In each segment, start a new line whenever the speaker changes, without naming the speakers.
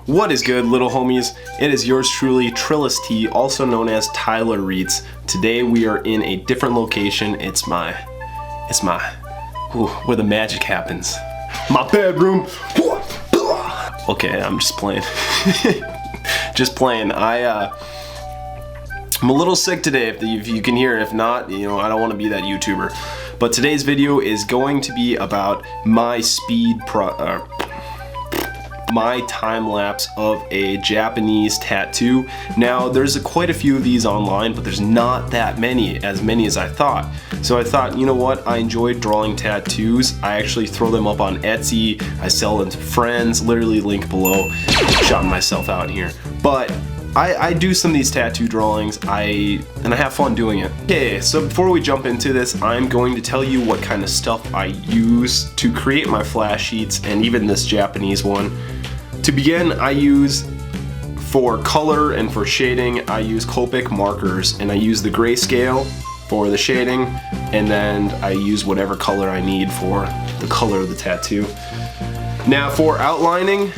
What is good, little homies? It is yours truly, Trillis T, also known as Tyler Reitz. Today we are in a different location. It's my, where the magic happens. My bedroom. Okay, I'm just playing. Just playing. I'm a little sick today, if you can hear it. If not, you know, I don't want to be that YouTuber. But today's video is going to be about my my time lapse of a Japanese tattoo. Now, there's quite a few of these online, but there's not that many as I thought. So I thought, you know what? I enjoy drawing tattoos. I actually throw them up on Etsy. I sell them to friends. Literally, link below. Shouting myself out here, but I do some of these tattoo drawings, and I have fun doing it. Okay, so before we jump into this, I'm going to tell you what kind of stuff I use to create my flash sheets, and even this Japanese one. To begin, I use, for color and for shading, I use Copic markers, and I use the grayscale for the shading, and then I use whatever color I need for the color of the tattoo. Now for outlining,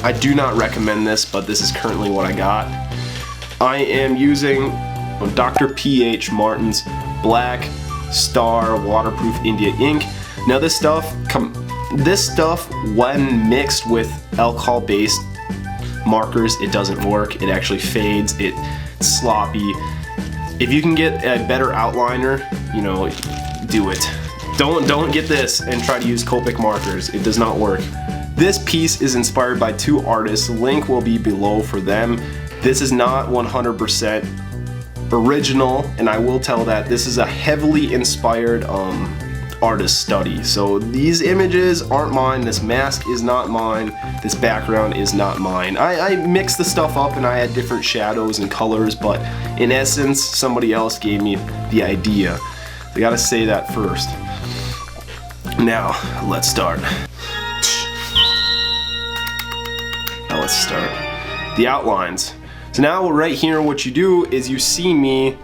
I do not recommend this, but this is currently what I got. I am using Dr. P.H. Martin's Black Star Waterproof India ink. Now this stuff, when mixed with alcohol-based markers, it doesn't work. It actually fades. It's sloppy. If you can get a better outliner, you know, do it. Don't get this and try to use Copic markers. It does not work. This piece is inspired by two artists. Link will be below for them. This is not 100% original, and I will tell that this is a heavily inspired artist study. So these images aren't mine, this mask is not mine, this background is not mine. I mixed the stuff up and I had different shadows and colors, but in essence, somebody else gave me the idea. I gotta say that first. Now, let's start. Let's start the outlines. So now right here, what you do is you see me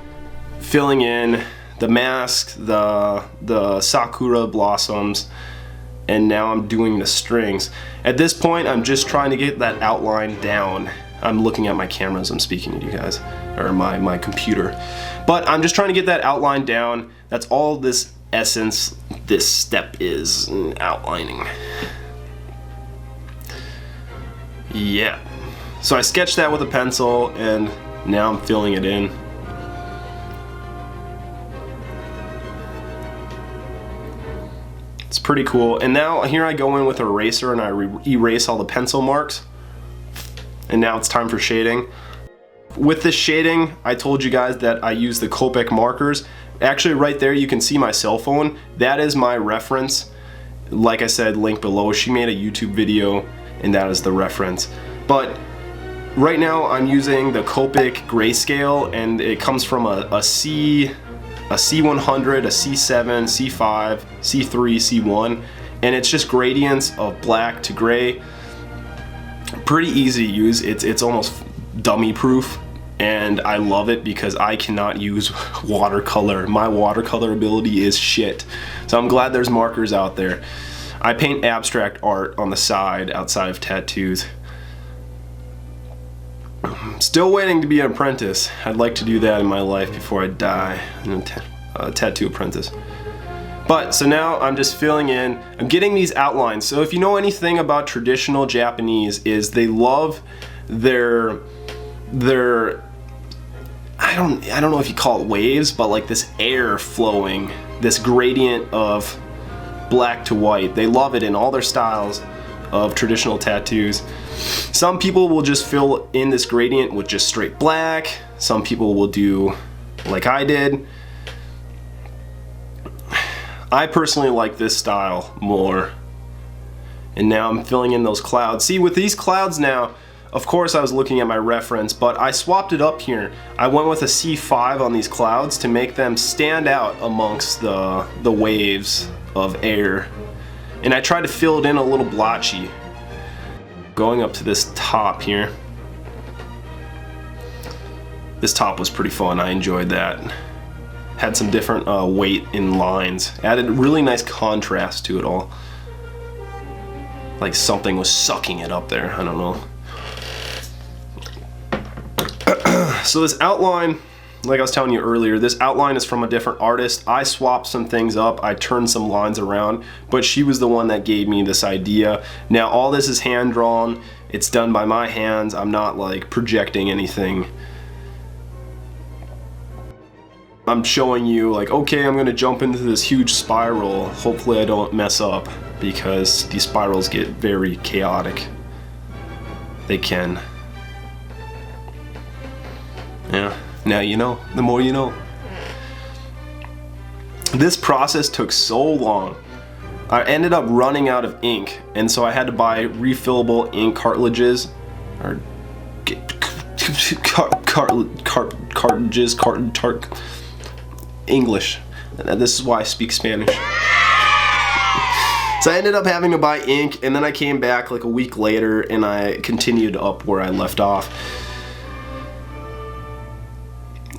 filling in the mask, the sakura blossoms, and now I'm doing the strings. At this point, I'm just trying to get that outline down. I'm looking at my camera as I'm speaking to you guys, or my computer. But I'm just trying to get that outline down. That's all this step is, outlining. Yeah, so I sketched that with a pencil, and now I'm filling it in. It's pretty cool. And now here I go in with an eraser and I erase all the pencil marks. And now it's time for shading. With this shading, I told you guys that I use the Copic markers. Actually, right there you can see my cell phone. That is my reference. Like I said, link below. She made a YouTube video, and that is the reference. But right now I'm using the Copic grayscale, and it comes from a C100, a C7, C5, C3, C1, and it's just gradients of black to gray. Pretty easy to use. It's almost dummy proof, and I love it because I cannot use watercolor. My watercolor ability is shit. So I'm glad there's markers out there. I paint abstract art on the side outside of tattoos. Still waiting to be an apprentice. I'd like to do that in my life before I die. A tattoo apprentice. But so now I'm just filling in. I'm getting these outlines. So if you know anything about traditional Japanese, is they love their I don't know if you call it waves, but like this air flowing, this gradient of black to white. They love it in all their styles of traditional tattoos. Some people will just fill in this gradient with just straight black. Some people will do like I did. I personally like this style more. And now I'm filling in those clouds. See, with these clouds now, of course I was looking at my reference, but I swapped it up here. I went with a C5 on these clouds to make them stand out amongst the waves of air. And I tried to fill it in a little blotchy. Going up to this top here. This top was pretty fun. I enjoyed that. Had some different weight in lines. Added really nice contrast to it all. Like something was sucking it up there. I don't know. So this outline, like I was telling you earlier, this outline is from a different artist. I swapped some things up, I turned some lines around, but she was the one that gave me this idea. Now all this is hand drawn, it's done by my hands, I'm not like projecting anything. I'm showing you like, okay, I'm gonna jump into this huge spiral. Hopefully I don't mess up, because these spirals get very chaotic. They can. Yeah, now you know, the more you know. This process took so long. I ended up running out of ink, and so I had to buy refillable ink cartridges, or cartridges, English. This is why I speak Spanish. So I ended up having to buy ink, and then I came back like a week later and I continued up where I left off.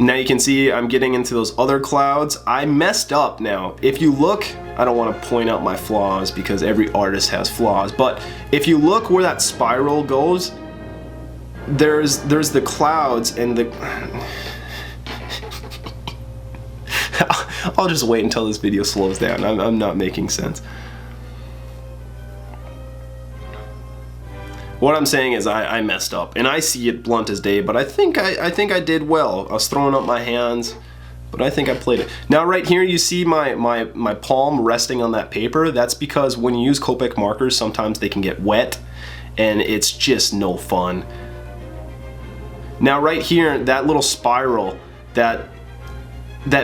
Now you can see I'm getting into those other clouds. I messed up now. If you look, I don't want to point out my flaws because every artist has flaws, but if you look where that spiral goes, there's the clouds and the... I'll just wait until this video slows down. I'm not making sense. What I'm saying is I messed up, and I see it blunt as day, but I think I did well. I was throwing up my hands, but I think I played it. Now right here you see my palm resting on that paper. That's because when you use Copic markers, sometimes they can get wet, and it's just no fun. Now right here, that little spiral, that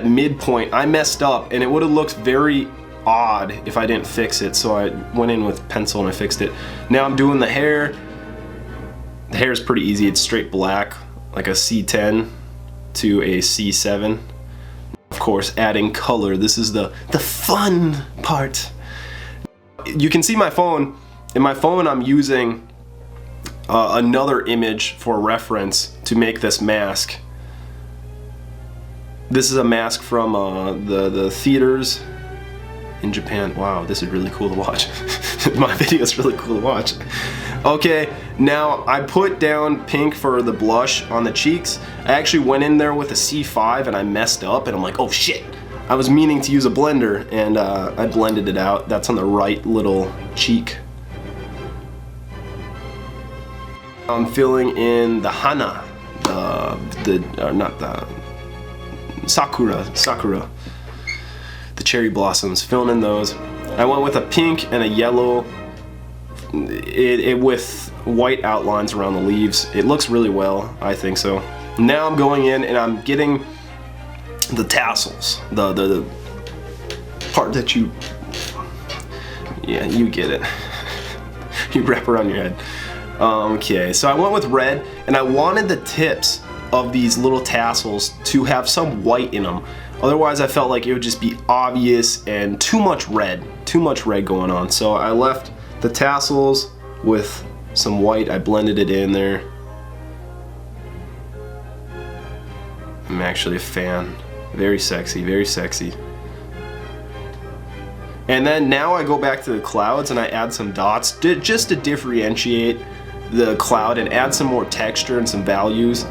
midpoint, I messed up, and it would have looked very odd if I didn't fix it, so I went in with pencil and I fixed it. Now I'm doing the hair. The hair is pretty easy. It's straight black, like a C10 to a C7. Of course, adding color. This is the fun part. You can see my phone. In my phone, I'm using another image for reference to make this mask. This is a mask from the theaters in Japan. Wow, this is really cool to watch. My video is really cool to watch. Okay, now I put down pink for the blush on the cheeks. I actually went in there with a C5 and I messed up, and I'm like, oh shit. I was meaning to use a blender, and I blended it out. That's on the right little cheek. I'm filling in the hana, not the sakura, the cherry blossoms, filling in those. I went with a pink and a yellow, with white outlines around the leaves. It looks really well, I think so. Now I'm going in and I'm getting the tassels, the part that you, yeah, you get it. You wrap around your head. Okay, so I went with red, and I wanted the tips of these little tassels to have some white in them. Otherwise I felt like it would just be obvious and too much red going on. So I left the tassels with some white. I blended it in there. I'm actually a fan. Very sexy, very sexy. And then now I go back to the clouds and I add some dots just to differentiate the cloud and add some more texture and some values.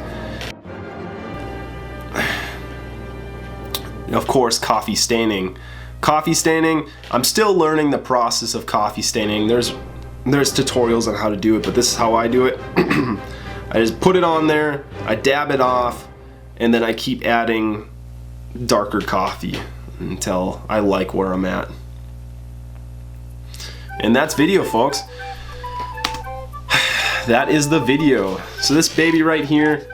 Of course, coffee staining. Coffee staining, I'm still learning the process of coffee staining. There's tutorials on how to do it, but this is how I do it. I just put it on there, I dab it off, and then I keep adding darker coffee until I like where I'm at. And that's video, folks. That is the video. So this baby right here,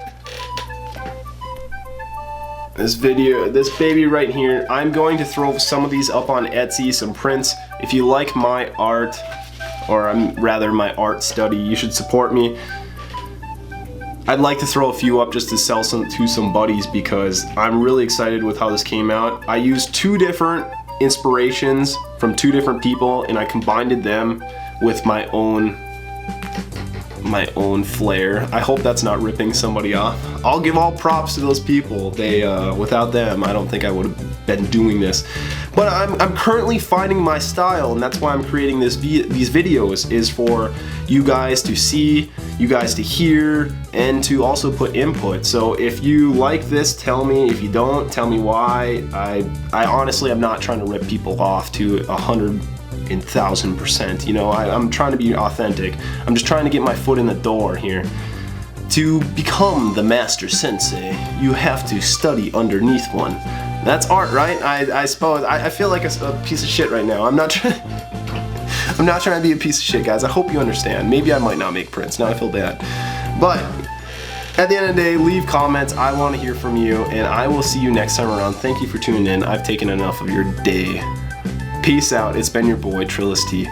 this baby right here, I'm going to throw some of these up on Etsy, some prints. If you like my art, or rather my art study, you should support me. I'd like to throw a few up just to sell to some buddies, because I'm really excited with how this came out. I used 2 different inspirations from 2 different people, and I combined them with my own my own flair. I hope that's not ripping somebody off. I'll give all props to those people. They without them, I don't think I would have been doing this. But I'm currently finding my style, and that's why I'm creating these videos, is for you guys to see, you guys to hear, and to also put input. So if you like this, tell me. If you don't, tell me why. I honestly am not trying to rip people off to 1,000%. You know, I'm trying to be authentic. I'm just trying to get my foot in the door here. To become the master sensei, you have to study underneath one. That's art, right? I suppose. I feel like a piece of shit right now. I'm not trying to be a piece of shit, guys. I hope you understand. Maybe I might not make prints. Now I feel bad. But at the end of the day, leave comments. I want to hear from you, and I will see you next time around. Thank you for tuning in. I've taken enough of your day. Peace out. It's been your boy, Trillis T.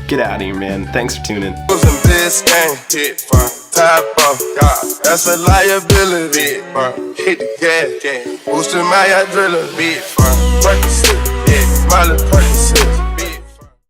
Get out of here, man. Thanks for tuning. That's a liability. Hit the gas, boosting my adrenaline. Big fun, smalling.